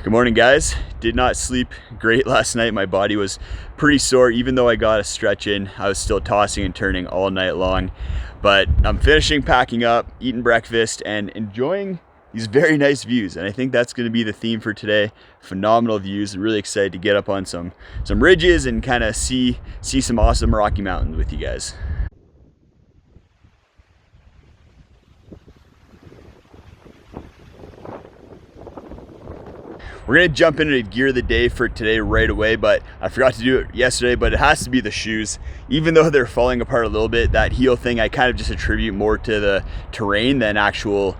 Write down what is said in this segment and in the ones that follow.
Good morning, guys. Did not sleep great last night. My body was pretty sore. Even though I got a stretch in, I was still tossing and turning all night long. But I'm finishing packing up, eating breakfast, and enjoying these very nice views. And I think that's going to be the theme for today. Phenomenal views. I'm really excited to get up on some ridges and kind of see some awesome Rocky Mountains with you guys. We're gonna jump into gear of the day for today right away, but I forgot to do it yesterday, but it has to be the shoes. Even though they're falling apart a little bit, that heel thing I kind of just attribute more to the terrain than actual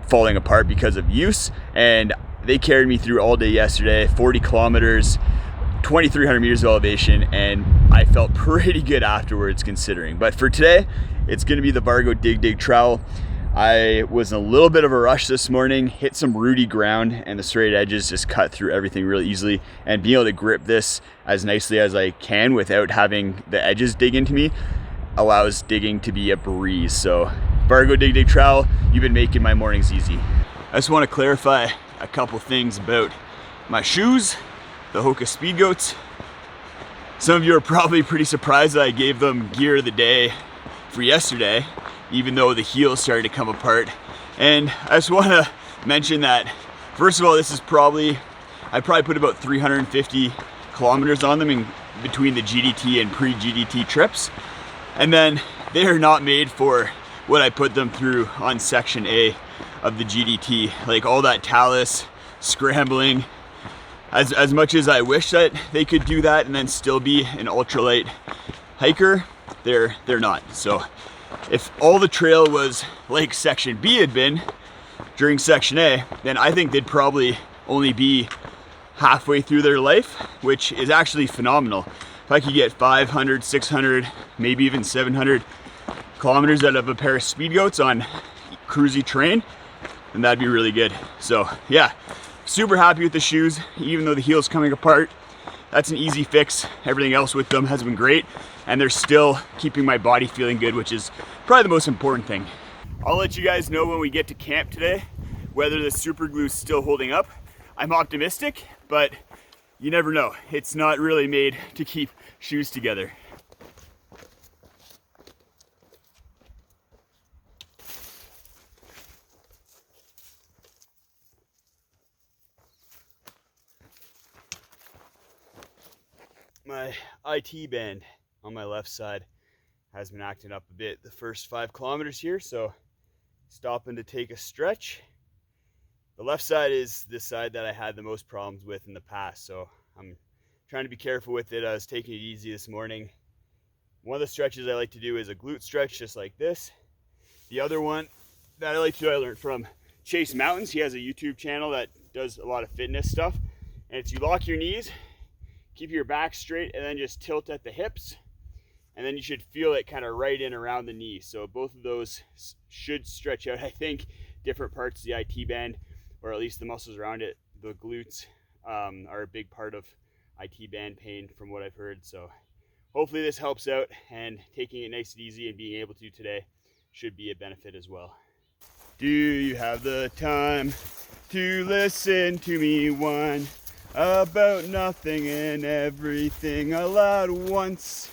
falling apart because of use. And they carried me through all day yesterday, 40 kilometers, 2,300 meters of elevation, and I felt pretty good afterwards considering. But for today, it's gonna be the Vargo Dig trowel. I was in a little bit of a rush this morning, hit some rooty ground, and the straight edges just cut through everything really easily. And being able to grip this as nicely as I can without having the edges dig into me allows digging to be a breeze. So Vargo Dig trowel, you've been making my mornings easy. I just want to clarify a couple things about my shoes, the Hoka Speed Goats. Some of you are probably pretty surprised that I gave them gear of the day for yesterday, even though the heels started to come apart. And I just want to mention that, first of all, this is I probably put about 350 kilometers on them in between the GDT and pre-GDT trips. And then they are not made for what I put them through on section A of the GDT. Like all that talus, scrambling. As much as I wish that they could do that and then still be an ultralight hiker, they're not. So if all the trail was like section B had been during section A, then I think they'd probably only be halfway through their life, which is actually phenomenal. If I could get 500, 600, maybe even 700 kilometers out of a pair of Speed Goats on cruisy terrain, then that'd be really good. So yeah, super happy with the shoes, even though the heel's coming apart. That's an easy fix. Everything else with them has been great, and they're still keeping my body feeling good, which is probably the most important thing. I'll let you guys know when we get to camp today whether the super glue is still holding up. I'm optimistic, but you never know. It's not really made to keep shoes together. My IT band on my left side has been acting up a bit the first 5 kilometers here, so stopping to take a stretch. The left side is the side that I had the most problems with in the past, so I'm trying to be careful with it. I was taking it easy this morning. One of the stretches I like to do is a glute stretch, just like this. The other one that I like to do, I learned from Chase Mountains. He has a YouTube channel that does a lot of fitness stuff, and it's you lock your knees, keep your back straight, and then just tilt at the hips. And then you should feel it kind of right in around the knee. So both of those should stretch out, I think, different parts of the IT band, or at least the muscles around it. The glutes are a big part of IT band pain from what I've heard. So hopefully this helps out, and taking it nice and easy and being able to today should be a benefit as well. Do you have the time to listen to me whine about nothing and everything all at once?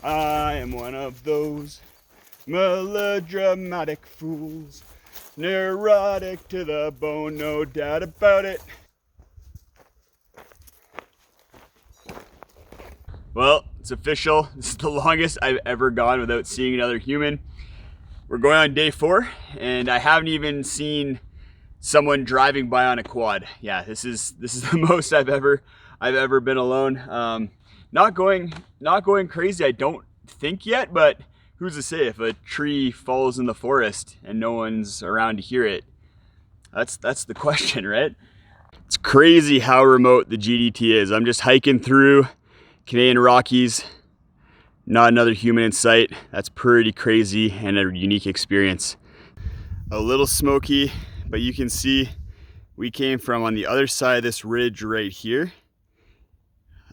I am one of those melodramatic fools, neurotic to the bone, no doubt about it. Well, it's official. This is the longest I've ever gone without seeing another human. We're going on day 4, and I haven't even seen someone driving by on a quad. Yeah, this is the most I've ever been alone. Not going crazy, I don't think yet, but who's to say? If a tree falls in the forest and no one's around to hear it, that's the question, right? It's crazy how remote the GDT is. I'm just hiking through Canadian Rockies, not another human in sight. That's pretty crazy and a unique experience. A little smoky, but you can see we came from on the other side of this ridge right here.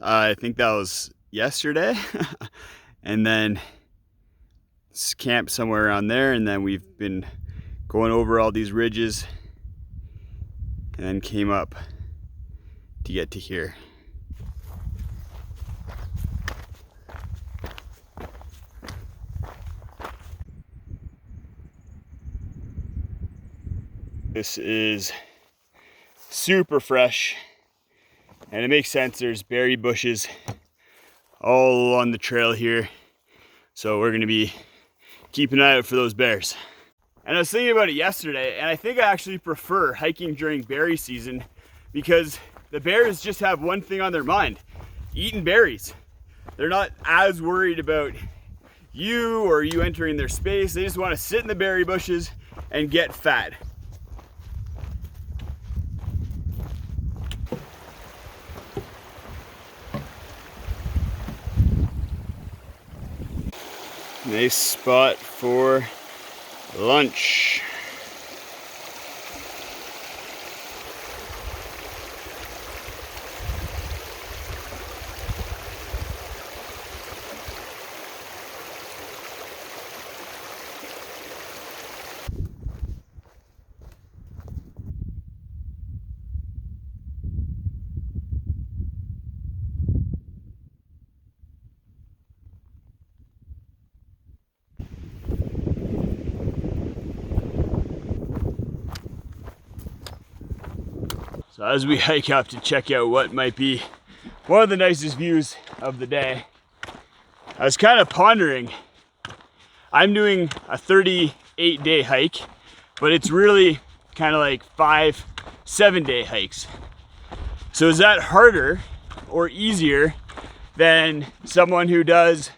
I think that was yesterday. And then camped somewhere around there, and then we've been going over all these ridges and then came up to get to here. This is super fresh, and it makes sense. There's berry bushes all along the trail here, so we're gonna be keeping an eye out for those bears. And I was thinking about it yesterday, and I think I actually prefer hiking during berry season because the bears just have one thing on their mind: eating berries. They're not as worried about you or you entering their space. They just want to sit in the berry bushes and get fat. Nice spot for lunch. So as we hike up to check out what might be one of the nicest views of the day, I was kind of pondering, I'm doing a 38-day hike, but it's really kind of like 5-7-day hikes. So is that harder or easier than someone who does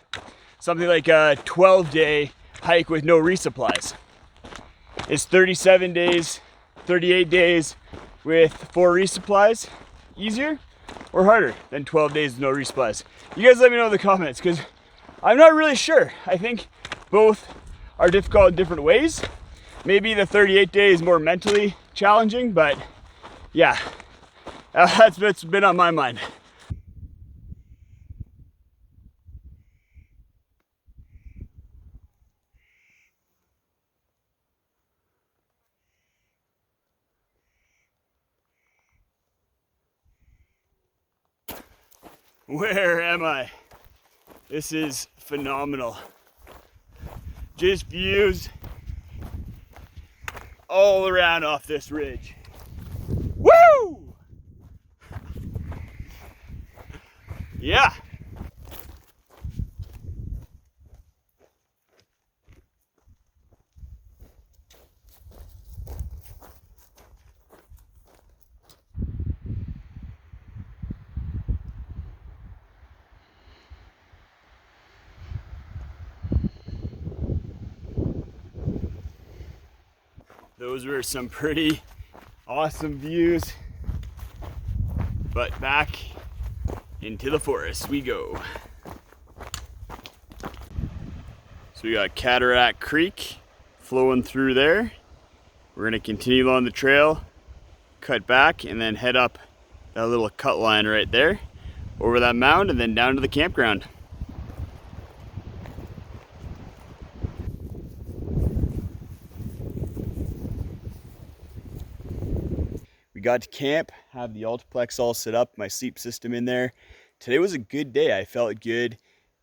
something like a 12-day hike with no resupplies? Is 37 days, 38 days with 4 resupplies easier or harder than 12 days with no resupplies? You guys let me know in the comments, because I'm not really sure. I think both are difficult in different ways. Maybe the 38 day is more mentally challenging, but yeah, that's what's been on my mind. Where am I? This is phenomenal. Just views all around off this ridge. Woo! Yeah. Those were some pretty awesome views, but back into the forest we go. So we got Cataract Creek flowing through there. We're gonna continue along the trail, cut back, and then head up that little cut line right there, over that mound, and then down to the campground. We got to camp, have the Altiplex all set up, my sleep system in there. Today was a good day. I felt good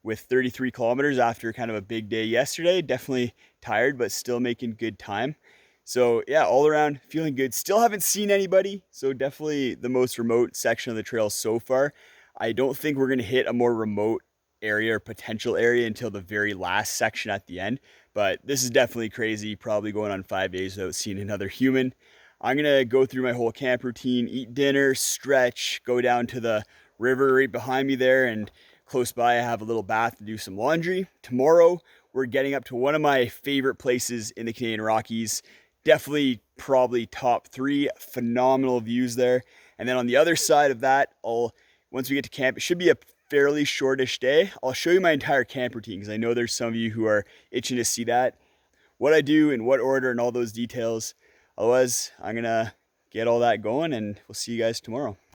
with 33 kilometers after kind of a big day yesterday. Definitely tired, but still making good time. So yeah, all around feeling good. Still haven't seen anybody, so definitely the most remote section of the trail so far. I don't think we're gonna hit a more remote area or potential area until the very last section at the end, but this is definitely crazy, probably going on 5 days without seeing another human. I'm gonna go through my whole camp routine, eat dinner, stretch, go down to the river right behind me there, and close by I have a little bath to do some laundry. Tomorrow we're getting up to one of my favorite places in the Canadian Rockies. Definitely probably top 3, phenomenal views there. And then on the other side of that, once we get to camp, it should be a fairly shortish day. I'll show you my entire camp routine because I know there's some of you who are itching to see that, what I do in what order and all those details. Otherwise, I'm gonna get all that going, and we'll see you guys tomorrow.